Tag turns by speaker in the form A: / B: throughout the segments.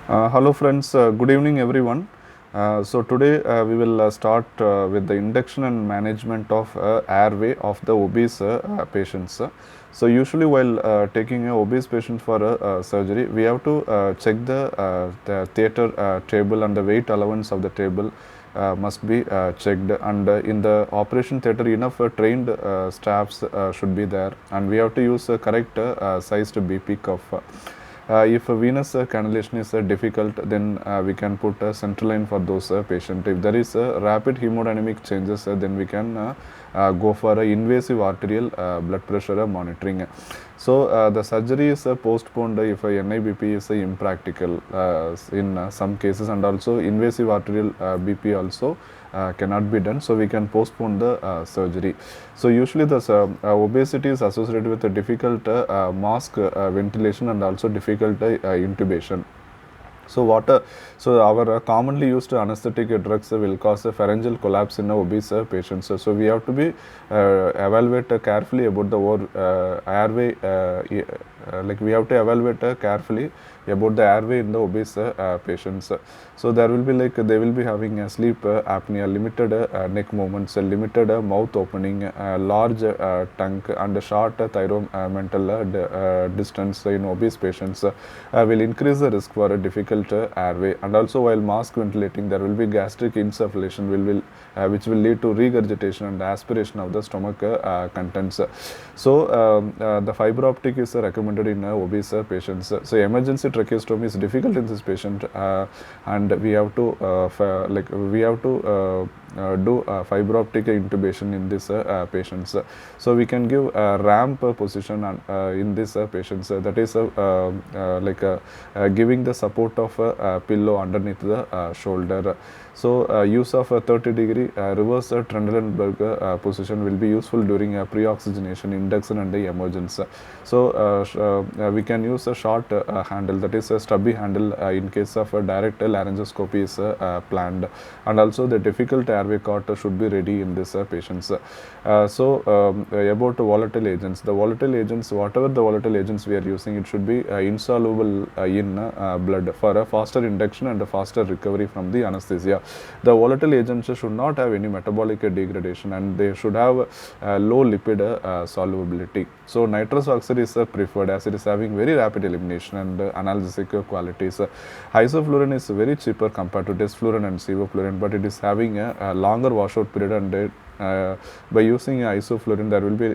A: Hello friends, good evening everyone. So today we will start with the induction and management of airway of the obese patients. So usually while taking a obese patient for a surgery, we have to check the theater table and the weight allowance of the table must be checked, and in the operation theater enough trained staffs should be there, and we have to use correct sized BP cuff. If a venous cannulation is difficult, then we can put a central line for those patient. If there is rapid hemodynamic changes, then we can go for invasive arterial blood pressure monitoring. So the surgery is postponed if NIBP is impractical in some cases, and also invasive arterial BP also cannot be done, so we can postpone the surgery. So usually the obesity is associated with a difficult mask ventilation and also difficult intubation. So so our commonly used anesthetic drugs will cause a pharyngeal collapse in obese patients. So we have to be evaluate carefully about the airway. Like we have to evaluate carefully about the airway in the obese patients. So there will be like they will be having a sleep apnea, limited neck movements, limited mouth opening, large tongue, and a short thyromental distance in obese patients will increase the risk for a difficult airway. And also while mask ventilating, there will be gastric insufflation which will lead to regurgitation and aspiration of the stomach contents. So the fiber optic is recommended in obese patients. So emergency tracheostomy is difficult in this patient, and we have to do fiber optic intubation in this patients. So we can give ramp position in this patients. That is giving the support of a pillow underneath the shoulder. So use of a 30-degree reverse Trendelenburg position will be useful during pre-oxygenation, induction, and the emergence. So we can use a short handle, that is a stubby handle, in case of a direct laryngoscopy is planned, and also the difficult airway cot should be ready in this patients. About volatile agents, whatever the volatile agents we are using, it should be insoluble in blood for a faster induction and a faster recovery from the anesthesia. The volatile agents should not have any metabolic degradation, and they should have low lipid solubility. So nitrous oxide is preferred as it is having very rapid elimination and analgesic qualities. Isoflurane is very cheaper compared to desflurane and sevoflurane, but it is having a longer washout period, and by using isoflurane there will be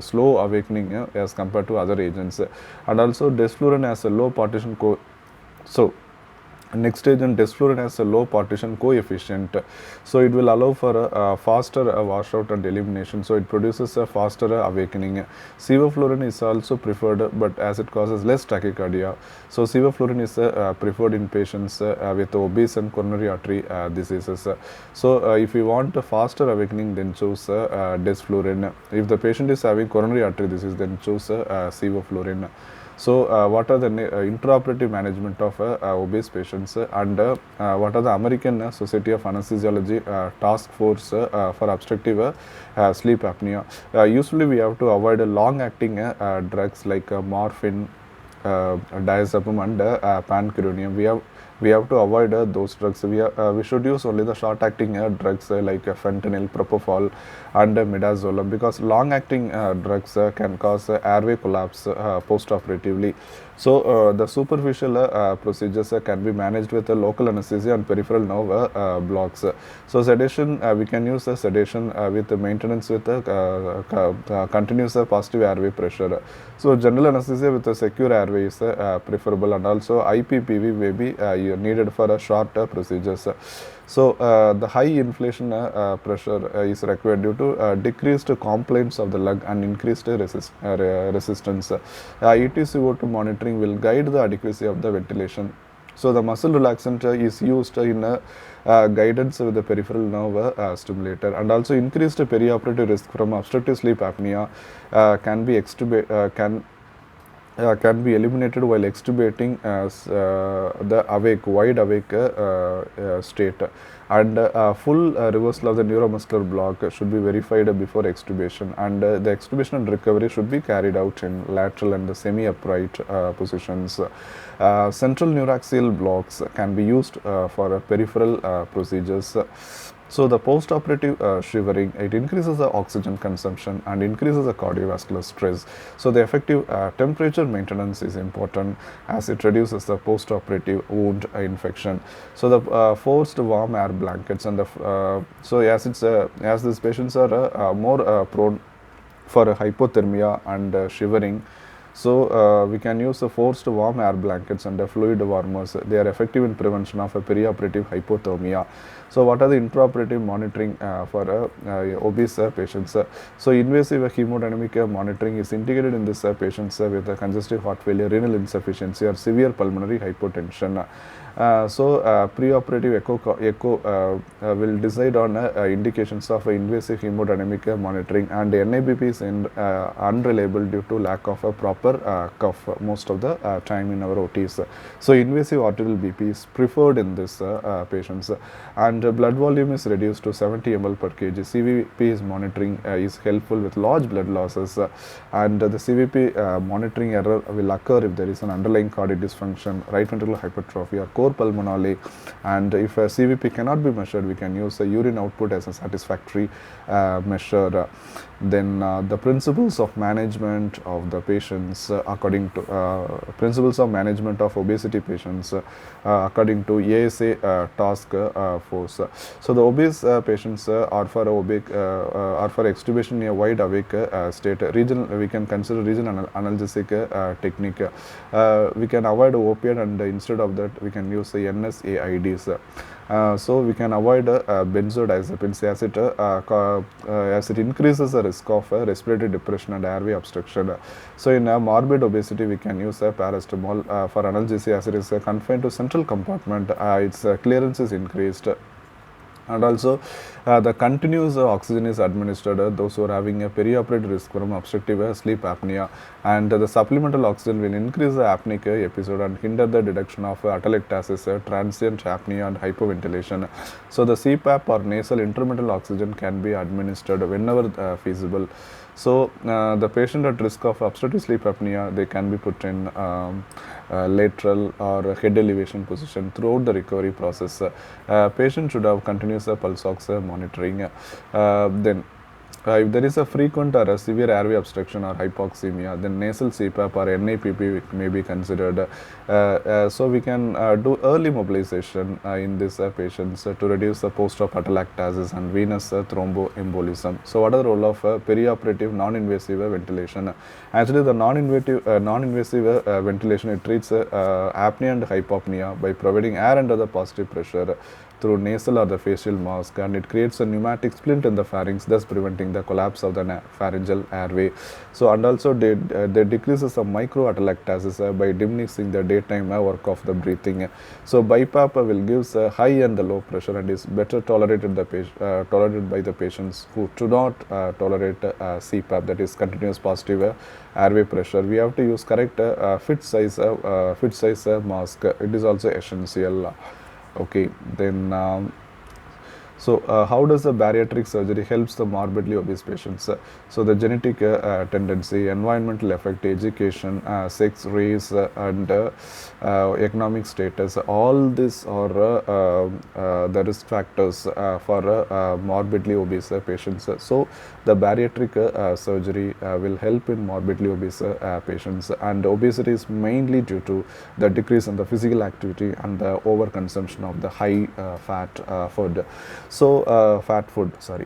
A: slow awakening as compared to other agents. And also desflurane has a low partition so next agent, desflurane, has a low partition coefficient, so it will allow for a faster washout and elimination, so it produces a faster awakening. Sevoflurane is also preferred, but as it causes less tachycardia, so sevoflurane is preferred in patients with obese and coronary artery diseases. So if you want a faster awakening, then choose desflurane. If the patient is having coronary artery disease, then choose sevoflurane. So what are the intraoperative management of obese patients, and what are the American Society of Anesthesiology task force for obstructive sleep apnea? Usually we have to avoid long acting drugs like morphine, diazepam, and pancuronium. We have to avoid those drugs. We should use only the short acting drugs like fentanyl, propofol, and midazolam, because long acting drugs can cause airway collapse post operatively. So the superficial procedures can be managed with local anesthesia and peripheral nerve blocks. So sedation, we can use sedation with maintenance with continuous positive airway pressure. So general anesthesia with a secure airway is preferable, and also IPPV may be needed for a short procedures. So the high inflation pressure is required due to decreased compliance of the lung and increased resistance. ETCO2 monitoring will guide the adequacy of the ventilation. So the muscle relaxant is used in guidance with the peripheral nerve stimulator, and also increased perioperative risk from obstructive sleep apnea can be can be eliminated while extubating the wide awake state, and full reversal of the neuromuscular block should be verified before extubation, and the extubation and recovery should be carried out in lateral and the semi-upright positions. Central neuraxial blocks can be used for peripheral procedures. So the post-operative shivering, it increases the oxygen consumption and increases the cardiovascular stress. So the effective temperature maintenance is important as it reduces the post-operative wound infection. So the forced warm air blankets and the so as these patients are more prone for hypothermia and shivering. So we can use the forced warm air blankets and the fluid warmers. They are effective in prevention of a perioperative hypothermia. So what are the intraoperative monitoring for obese patients? So invasive hemodynamic monitoring is indicated in this patients with congestive heart failure, renal insufficiency or severe pulmonary hypertension. Preoperative echo will decide on indications of invasive hemodynamic monitoring, and NIBP is unreliable due to lack of a proper cuff most of the time in our OTs. So invasive arterial BP is preferred in this patients, and blood volume is reduced to 70 ml per kg. CVP is monitoring is helpful with large blood losses, and the CVP monitoring error will occur if there is an underlying cardiac dysfunction, right ventricular hypertrophy or core pulmonale, and if a CVP cannot be measured, we can use a urine output as a satisfactory measure. Then the principles of management of the patients according to principles of management of obesity patients according to ASA task force. So the obese patients are for extubation in a wide awake state. We can consider regional analgesic technique. We can avoid opiate, and instead of that we can use the NSAIDs. So we can avoid benzodiazepines as it increases the risk of respiratory depression and airway obstruction. So in morbid obesity, we can use paracetamol for analgesia, as it is confined to central compartment. Its clearance is increased. And also the continuous oxygen is administered those who are having a perioperative risk from obstructive sleep apnea, and the supplemental oxygen will increase the apneic episode and hinder the detection of atelectasis, transient apnea and hypoventilation. So the CPAP or nasal intermittent oxygen can be administered whenever feasible. So the patient at risk of obstructive sleep apnea, they can be put in lateral or head elevation position throughout the recovery process. Patient should have continuous pulse ox monitoring. Then if there is a frequent or a severe airway obstruction or hypoxemia, then nasal CPAP or NAPP may be considered. So we can do early mobilization in these patients to reduce the post-op atelectasis and venous thromboembolism. So what are the role of perioperative non-invasive ventilation? Actually, the non-invasive ventilation, it treats apnea and hypopnea by providing air under the positive pressure through nasal or the facial mask, and it creates a pneumatic splint in the pharynx, thus preventing the collapse of the pharyngeal airway. So and also they decreases the microatelectasis by diminishing the daytime work of the breathing. So BiPAP will gives high and the low pressure and is better tolerated by the patients who do not tolerate CPAP, that is continuous positive airway pressure. We have to use correct fit size mask. It is also essential. Okay, then how does the bariatric surgery helps the morbidly obese patients? So the genetic tendency, environmental effect, education, sex, race, and economic status, all these are the risk factors for morbidly obese patients. So the bariatric surgery will help in morbidly obese patients, and obesity is mainly due to the decrease in the physical activity and the overconsumption of the high fat food. So fat food, sorry.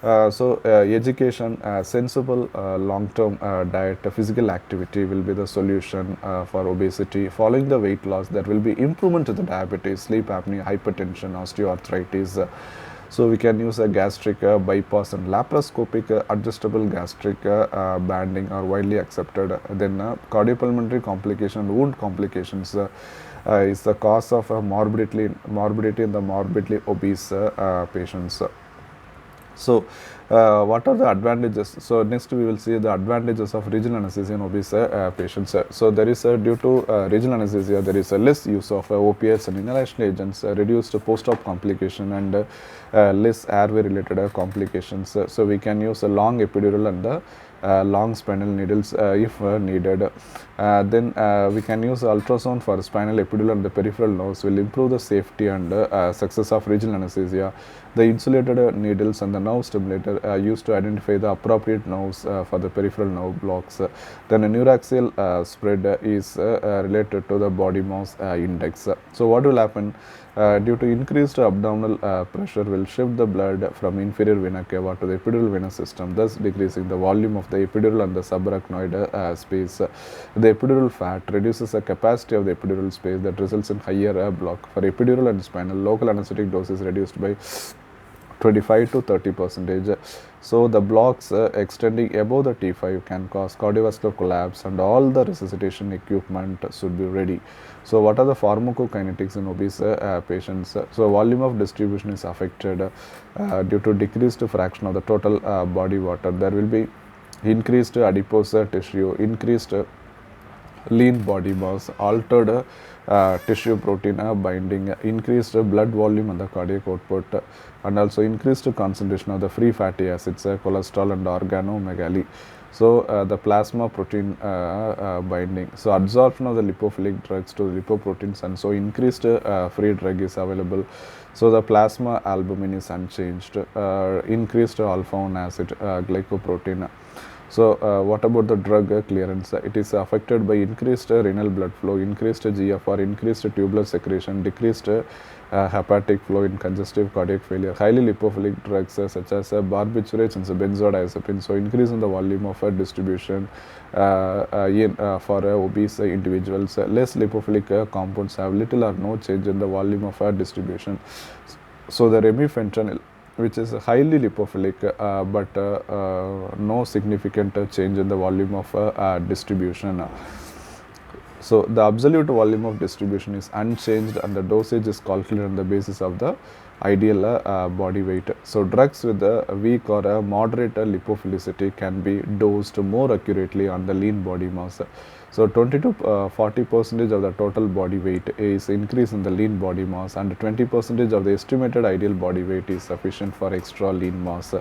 A: Education, sensible long-term diet, physical activity will be the solution for obesity. Following the weight loss, there will be improvement in the diabetes, sleep apnea, hypertension, osteoarthritis. So we can use a gastric bypass and laparoscopic adjustable gastric banding are widely accepted. Then cardiopulmonary complication, wound complications is the cause of morbidity in the morbidly obese patients. So, what are the advantages? So, next we will see the advantages of regional anesthesia in obese patients. So, there is due to regional anesthesia, there is a less use of opiates and inhalation agents, reduced post-op complication, and less airway related complications. So, we can use a long epidural and the long spinal needles if needed. Then we can use ultrasound for spinal epidural and the peripheral nerves will improve the safety and success of regional anesthesia. The insulated needles and the nerve stimulator are used to identify the appropriate nerves for the peripheral nerve blocks. Then a neuraxial spread is related to the body mass index. So what will happen? Due to increased abdominal pressure will shift the blood from inferior vena cava to the epidural venous system, thus decreasing the volume of the epidural and the subarachnoid space. The epidural fat reduces the capacity of the epidural space that results in higher block. For epidural and spinal, local anesthetic dose is reduced by 25 to 30%. So the blocks extending above the T5 can cause cardiovascular collapse and all the resuscitation equipment should be ready. So what are the pharmacokinetics in obese patients? So volume of distribution is affected due to decreased fraction of the total body water. There will be increased adipose tissue, increased lean body mass, altered tissue protein binding, increased blood volume and the cardiac output, and also increased concentration of the free fatty acids, cholesterol and organomegaly. So the plasma protein binding. So absorption of the lipophilic drugs to the lipoproteins, and so increased free drug is available. So the plasma albumin is unchanged, increased alpha-1 acid glycoprotein. So what about the drug clearance? It is affected by increased renal blood flow, increased GFR, increased tubular secretion, decreased hepatic flow in congestive cardiac failure. Highly lipophilic drugs such as barbiturates and benzodiazepines, so increase in the volume of distribution for obese individuals. Less lipophilic compounds have little or no change in the volume of distribution. So the remifentanil, which is highly lipophilic but no significant change in the volume of distribution. So the absolute volume of distribution is unchanged and the dosage is calculated on the basis of the ideal body weight. So drugs with a weak or a moderate lipophilicity can be dosed more accurately on the lean body mass. So 20 to 40% of the total body weight is increase in the lean body mass, and 20% of the estimated ideal body weight is sufficient for extra lean mass.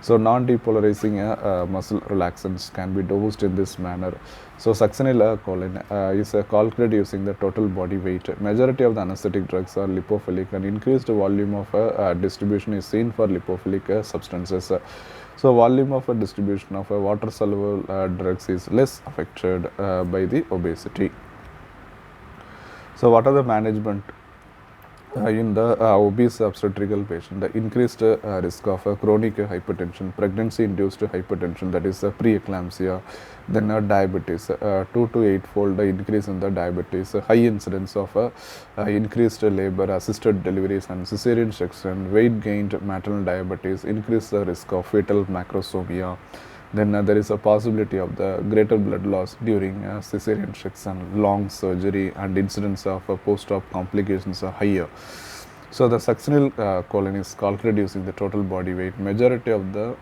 A: So non-depolarizing muscle relaxants can be dosed in this manner. So succinylcholine is calculated using the total body weight. Majority of the anesthetic drugs are lipophilic, and increased volume of distribution is seen for lipophilic substances. So volume of distribution of water soluble drugs is less affected by the obesity. So what are the management in the obese obstetrical patient? The increased risk of chronic hypertension, pregnancy induced hypertension, that is preeclampsia, then diabetes, 2 to 8 fold increase in the diabetes, high incidence of increased labor, assisted deliveries and cesarean section, weight gained maternal diabetes, increase the risk of fetal macrosomia. Then there is a possibility of the greater blood loss during cesarean section, long surgery, and incidence of post-op complications are higher. So the succinylcholine is calculated using the total body weight. Majority of the